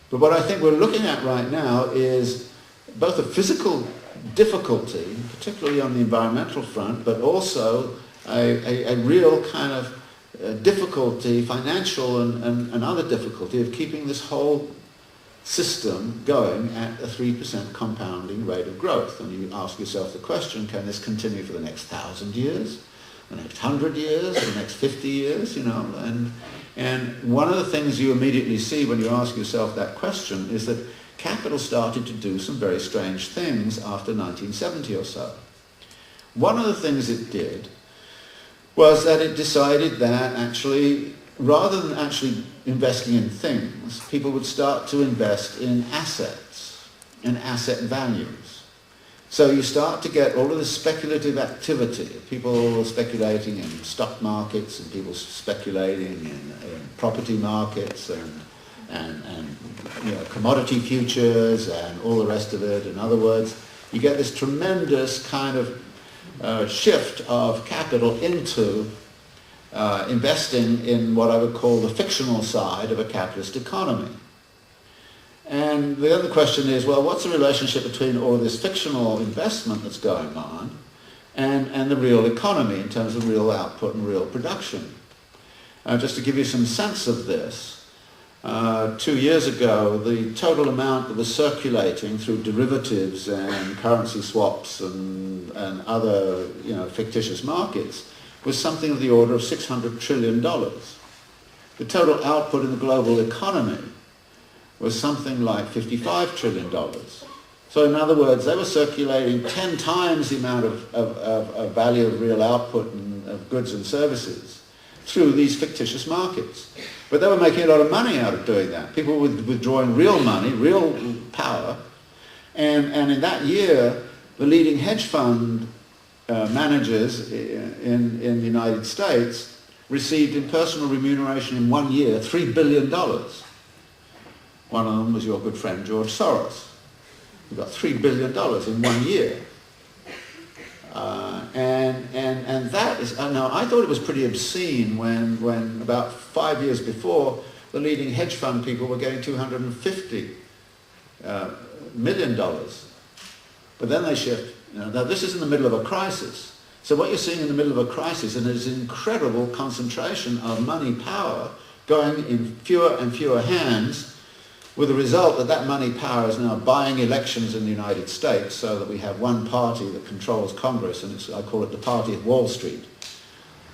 But what I think we're looking at right now is both a physical difficulty, particularly on the environmental front, but also a real kind of difficulty, financial and other difficulty of keeping this whole system going at a 3% compounding rate of growth. And you ask yourself the question, can this continue for the next 1,000 years, the next 100 years, the next 50 years, And one of the things you immediately see when you ask yourself that question is that capital started to do some very strange things after 1970 or so. One of the things it did was that it decided that actually, rather than actually investing in things, people would start to invest in assets and asset values. So you start to get all of this speculative activity, people speculating in stock markets and people speculating in property markets and commodity futures and all the rest of it. In other words, you get this tremendous kind of shift of capital into investing in what I would call the fictional side of a capitalist economy. And the other question is, well, what's the relationship between all this fictional investment that's going on and the real economy in terms of real output and real production? Just to give you some sense of this, 2 years ago, the total amount that was circulating through derivatives and currency swaps and other fictitious markets was something of the order of $600 trillion. The total output in the global economy was something like $55 trillion. So in other words, they were circulating 10 times the amount of value of real output and of goods and services through these fictitious markets. But they were making a lot of money out of doing that. People were withdrawing real money, real power, and in that year, the leading hedge fund managers in the United States received in personal remuneration in 1 year $3 billion. One of them was your good friend George Soros, who got $3 billion in 1 year. And that is, now I thought it was pretty obscene when about 5 years before, the leading hedge fund people were getting $250 million. But then they shift. Now this is in the middle of a crisis. So what you're seeing in the middle of a crisis is an incredible concentration of money power going in fewer and fewer hands, with the result that money power is now buying elections in the United States so that we have one party that controls Congress, and I call it the party of Wall Street.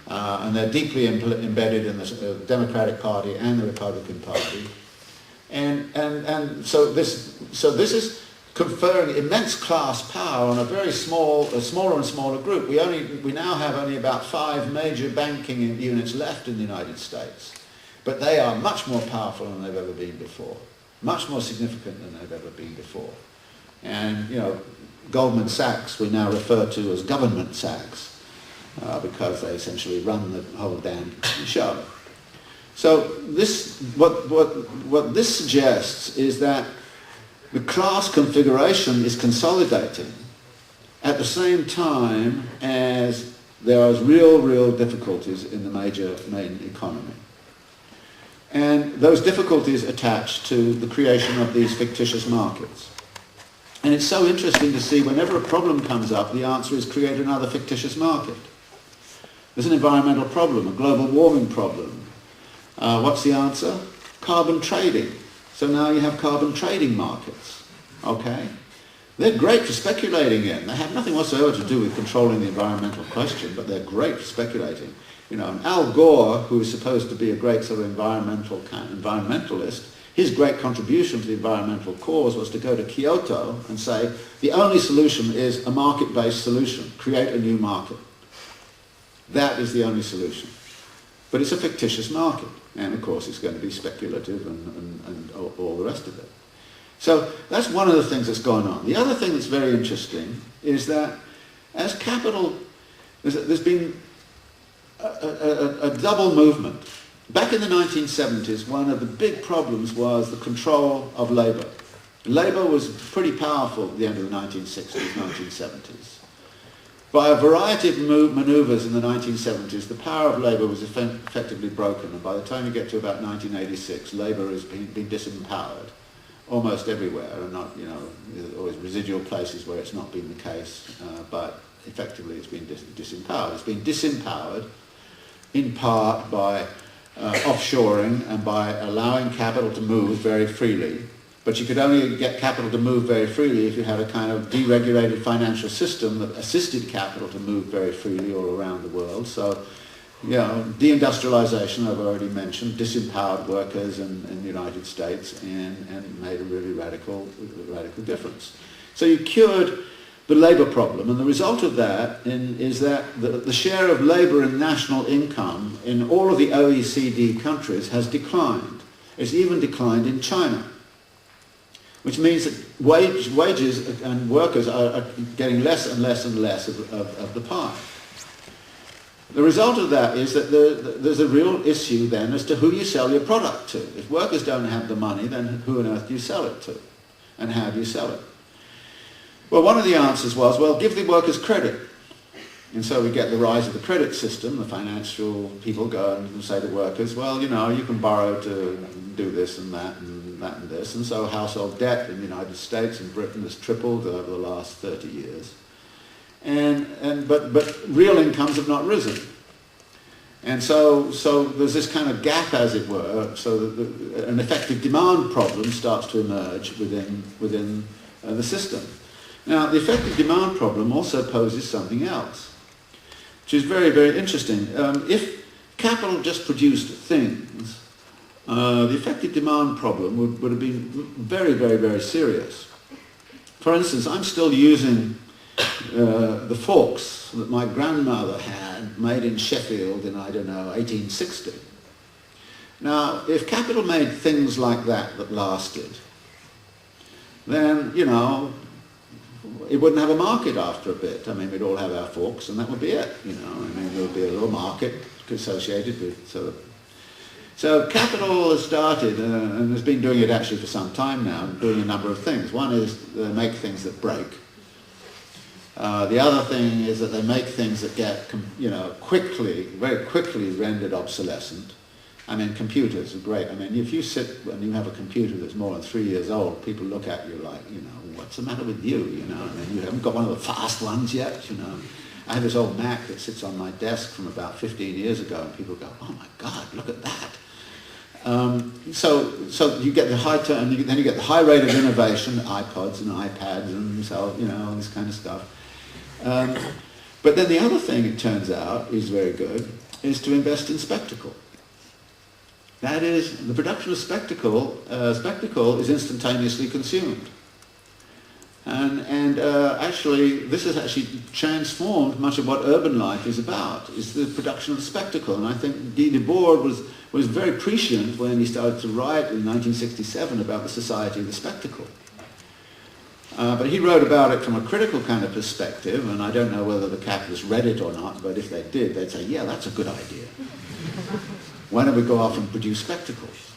And they're deeply embedded in the Democratic Party and the Republican Party. And so this is conferring immense class power on a smaller and smaller group. We now have only about 5 major banking units left in the United States. But they are much more powerful than they've ever been before. Much more significant than they've ever been before. And, Goldman Sachs we now refer to as government Sachs because they essentially run the whole damn show. So what this suggests is that the class configuration is consolidating at the same time as there are real difficulties in the main economy. And those difficulties attach to the creation of these fictitious markets. And it's so interesting to see whenever a problem comes up, the answer is create another fictitious market. There's an environmental problem, a global warming problem. What's the answer? Carbon trading. So now you have carbon trading markets. Okay? They're great for speculating in. They have nothing whatsoever to do with controlling the environmental question, but they're great for speculating. Al Gore, who is supposed to be a great sort of environmentalist, his great contribution to the environmental cause was to go to Kyoto and say, the only solution is a market-based solution. Create a new market. That is the only solution. But it's a fictitious market. And of course, it's going to be speculative and all the rest of it. So that's one of the things that's going on. The other thing that's very interesting is that as capital, there's been a double movement. Back in the 1970s, one of the big problems was the control of labour. Labour was pretty powerful at the end of the 1960s, 1970s. By a variety of manoeuvres in the 1970s, the power of labour was effectively broken, and by the time you get to about 1986, labour has been disempowered. almost everywhere, and not, you know, there's always residual places where it's not been the case, but effectively it's been disempowered. It's been disempowered in part by offshoring and by allowing capital to move very freely. But you could only get capital to move very freely if you had a kind of deregulated financial system that assisted capital to move very freely all around the world. So, you know, deindustrialization, I've already mentioned, disempowered workers in the United States and made a really radical difference. So you cured the labour problem, and the result of that is that the share of labour in national income in all of the OECD countries has declined. It's even declined in China, which means that wages and workers are getting less and less and less of the pie. The result of that is that there's a real issue then as to who you sell your product to. If workers don't have the money, then who on earth do you sell it to? And how do you sell it? Well, one of the answers was, well, give the workers credit. And so we get the rise of the credit system. The financial people go and say to workers, well, you know, you can borrow to do this and that and that and this. And so household debt in the United States and Britain has tripled over the last 30 years. But real incomes have not risen. And so there's this kind of gap, as it were, so that an effective demand problem starts to emerge within the system. Now, the effective demand problem also poses something else, which is very, very interesting. If capital just produced things, the effective demand problem would have been very, very, very serious. For instance, I'm still using the forks that my grandmother had made in Sheffield in, I don't know, 1860. Now, if capital made things like that lasted, then, you know, it wouldn't have a market after a bit. I mean, we'd all have our forks and that would be it, you know. I mean, there would be a little market associated with So capital has started, and has been doing it actually for some time now, doing a number of things. One is they make things that break. The other thing is that they make things that get, you know, very quickly rendered obsolescent. I mean, computers are great. I mean, if you sit and you have a computer that's more than 3 years old, people look at you like, you know, what's the matter with you, you know? I mean, you haven't got one of the fast ones yet, you know? I have this old Mac that sits on my desk from about 15 years ago, and people go, oh my God, look at that. So you get the then you get the high rate of innovation, iPods and iPads and so, you know, all this kind of stuff. But then the other thing, it turns out, is very good, is to invest in spectacle. That is, the production of spectacle is instantaneously consumed. And actually, this has actually transformed much of what urban life is about, is the production of spectacle. And I think Guy Debord was very prescient when he started to write in 1967 about the society of the spectacle. But he wrote about it from a critical kind of perspective, and I don't know whether the capitalists read it or not, but if they did, they'd say, yeah, that's a good idea. Why don't we go off and produce spectacles?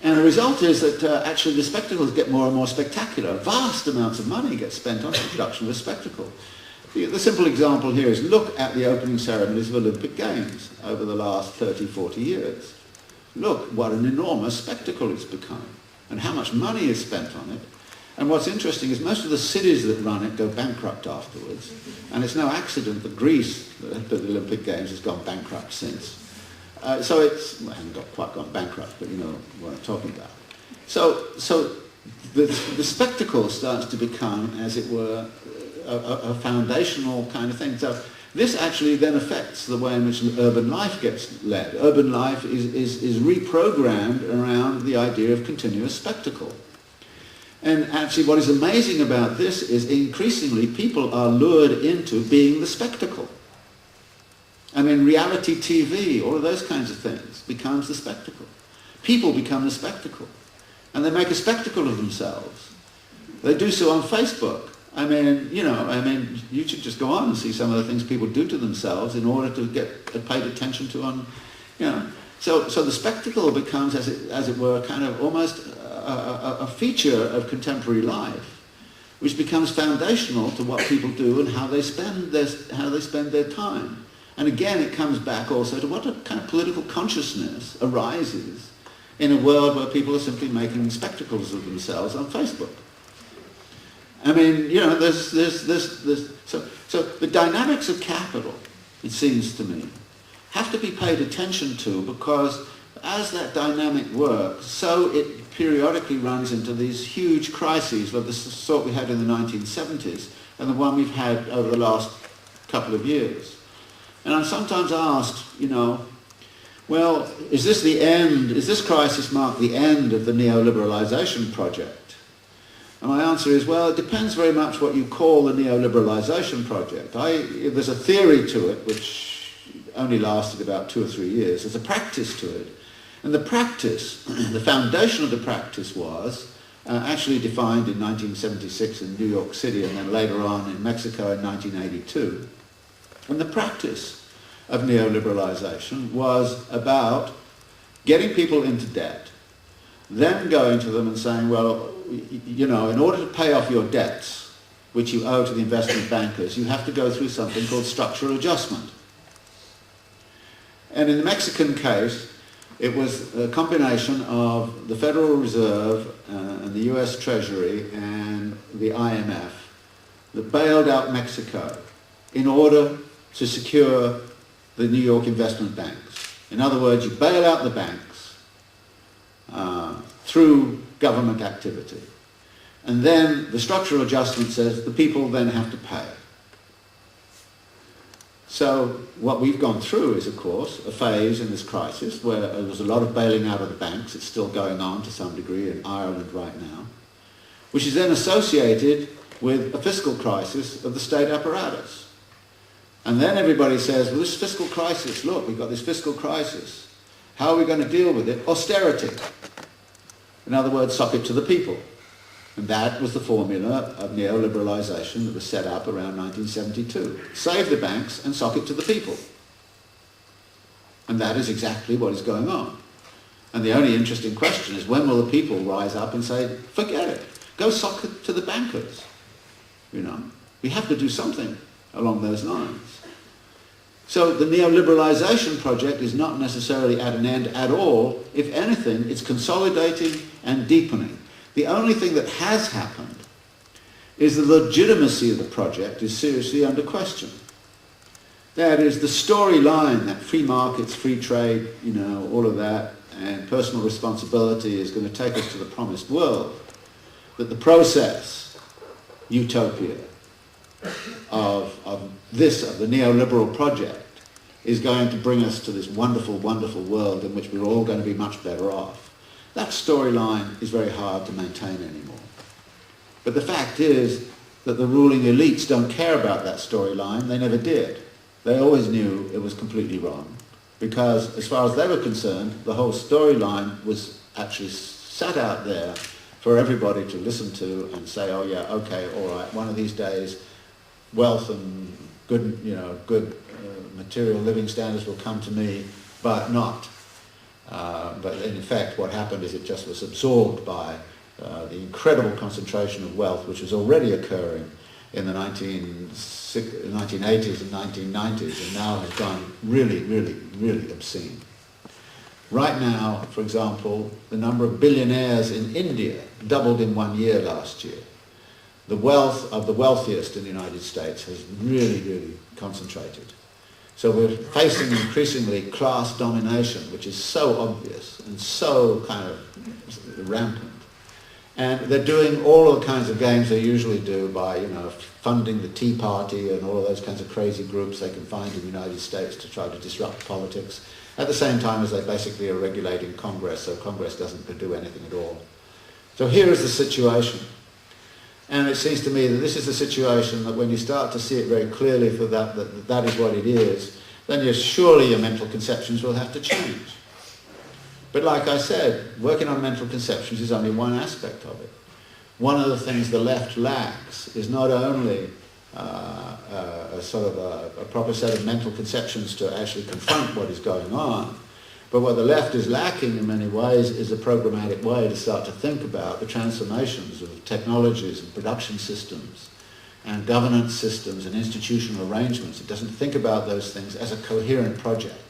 And the result is that actually the spectacles get more and more spectacular. Vast amounts of money get spent on the production of a spectacle. The simple example here is look at the opening ceremonies of Olympic Games over the last 30, 40 years. Look what an enormous spectacle it's become, and how much money is spent on it. And what's interesting is most of the cities that run it go bankrupt afterwards. And it's no accident that Greece, the Olympic Games, has gone bankrupt since. So it's, well, I haven't quite gone bankrupt, but you know what I'm talking about. So the spectacle starts to become, as it were, a foundational kind of thing. So this actually then affects the way in which urban life gets led. Urban life is reprogrammed around the idea of continuous spectacle. And actually what is amazing about this is increasingly people are lured into being the spectacle. I mean, reality TV, all of those kinds of things becomes the spectacle. People become the spectacle. And they make a spectacle of themselves. They do so on Facebook. I mean, you know, you should just go on and see some of the things people do to themselves in order to get paid attention to on, you know. So the spectacle becomes, as it were, kind of almost a feature of contemporary life, which becomes foundational to what people do and how they spend their time. And again, it comes back also to what a kind of political consciousness arises in a world where people are simply making spectacles of themselves on Facebook. I mean, you know, so the dynamics of capital, it seems to me, have to be paid attention to, because as that dynamic works, so it periodically runs into these huge crises of the sort we had in the 1970s and the one we've had over the last couple of years. And I'm sometimes asked, you know, well, is this crisis mark the end of the neoliberalization project? And my answer is, well, it depends very much what you call the neoliberalization project. There's a theory to it which only lasted about 2 or 3 years. There's a practice to it. And the practice, the foundation of the practice was actually defined in 1976 in New York City and then later on in Mexico in 1982. And the practice of neoliberalization was about getting people into debt, then going to them and saying, well, you know, in order to pay off your debts, which you owe to the investment bankers, you have to go through something called structural adjustment. And in the Mexican case, it was a combination of the Federal Reserve and the US Treasury and the IMF that bailed out Mexico in order to secure the New York investment banks. In other words, you bail out the banks through government activity. And then the structural adjustment says the people then have to pay. So what we've gone through is, of course, a phase in this crisis where there was a lot of bailing out of the banks. It's still going on to some degree in Ireland right now, which is then associated with a fiscal crisis of the state apparatus. And then everybody says, well, this fiscal crisis, look, we've got this fiscal crisis. How are we going to deal with it? Austerity. In other words, sock it to the people. And that was the formula of neoliberalization that was set up around 1972. Save the banks and sock it to the people. And that is exactly what is going on. And the only interesting question is, when will the people rise up and say, forget it, go sock it to the bankers? You know, we have to do something along those lines. So the neoliberalization project is not necessarily at an end at all. If anything, it's consolidating and deepening. The only thing that has happened is the legitimacy of the project is seriously under question. That is, the storyline that free markets, free trade, you know, all of that, and personal responsibility is going to take us to the promised world, that the process, utopia, of the neoliberal project is going to bring us to this wonderful, wonderful world in which we're all going to be much better off. That storyline is very hard to maintain anymore. But the fact is that the ruling elites don't care about that storyline. They never did. They always knew it was completely wrong, because as far as they were concerned, the whole storyline was actually sat out there for everybody to listen to and say, oh yeah, okay, all right, one of these days wealth and good, you know, good material living standards will come to me, but not. But in effect, what happened is it just was absorbed by the incredible concentration of wealth which was already occurring in the 1980s and 1990s, and now has gone really, really, really obscene. Right now, for example, the number of billionaires in India doubled in 1 year last year. The wealth of the wealthiest in the United States has really, really concentrated. So we're facing increasingly class domination, which is so obvious and so kind of rampant. And they're doing all the kinds of games they usually do by, you know, funding the Tea Party and all of those kinds of crazy groups they can find in the United States to try to disrupt politics, at the same time as they basically are regulating Congress, so Congress doesn't do anything at all. So here is the situation. And it seems to me that this is a situation that when you start to see it very clearly for that is what it is, then surely your mental conceptions will have to change. But like I said, working on mental conceptions is only one aspect of it. One of the things the left lacks is not only a proper set of mental conceptions to actually confront what is going on, but what the left is lacking in many ways is a programmatic way to start to think about the transformations of technologies and production systems and governance systems and institutional arrangements. It doesn't think about those things as a coherent project.